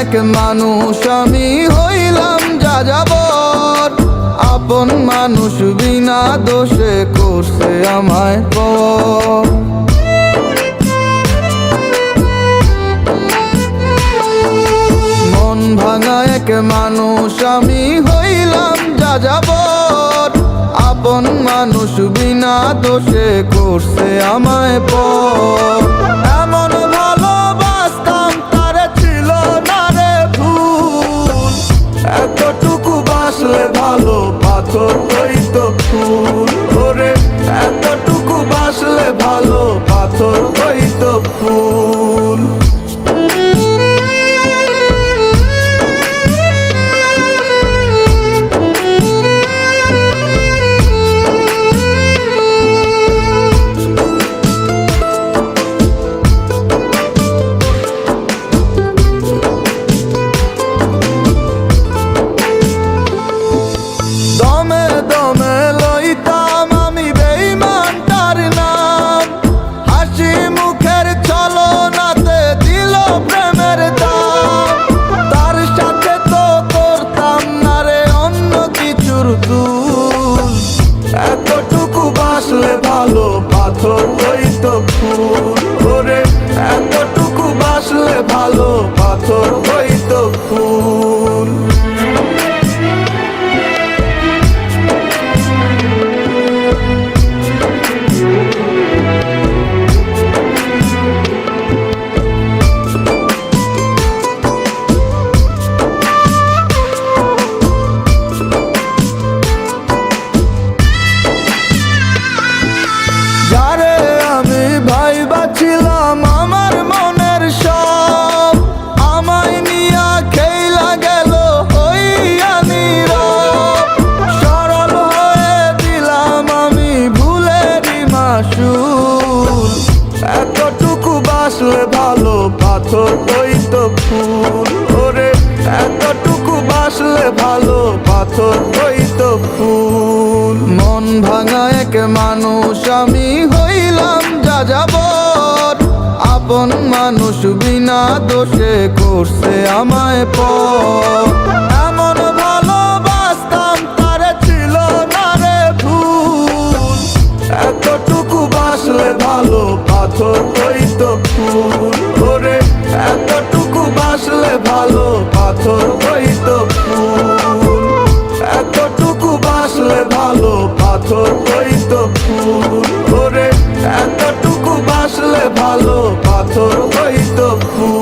এক মানুষ আমি হইলাম যাযাবর। আপন মানুষ বিনা দোষে করছে আমায় পর। মন ভাঙা এক মানুষ আমি হইলাম যাযাবর। আপন মানুষ বিনা দোষে করছে আমায় পর। এমন ভালোবাসতাম তারে ছিল না রে ভুল। এতটুকু বাসলে ভালো পাথর হইতো ফুল। ওরে এতটুকু বাসলে ভালো পাথর হইতো ফুল। দমে দমে লইতাম আমি বেঈমানটার নাম। হাসি মুখের ছলনাতে দিল প্রেমের দাম। তার সাথে তো করতাম না রে অন্য কিছুর দুল। এতটুকু বাসলে ভালো পাথর হইতো ফুল। ওরে এতটুকু বাসলে ভালো পাথর হইতো ফুল। যারে আমি ভাইবা ছিলাম আমার মনের সব, আমায় নিয়া খেলা গেল হইয়া নীরব। সরল হয়ে দিলাম আমি ভুলেরই মাসুল। এতটুকু বাসলে ভালো পাথর হইতো ফুল। ওরে এতটুকু বাসলে ভালো পাথর হইতো ফুল। মন ভাঙা এক মানুষ আমি হইলাম যাযাবর। আপন মানুষ বিনা দোষে করছে আমায় পর। এমন ভালোবাসতাম তারে ছিল না রে ভুল। এতটুকু বাসলে ভালো পাথর হইতো ফুল। ওরে এতটুকু বাসলে ভালো পাথর হইতো ফুল। এতটুকু বাসলে ভালো পাথর হইতো ফুল। ওরে এতটুকু বাসলে ভালো পাথর হইতো ফুল।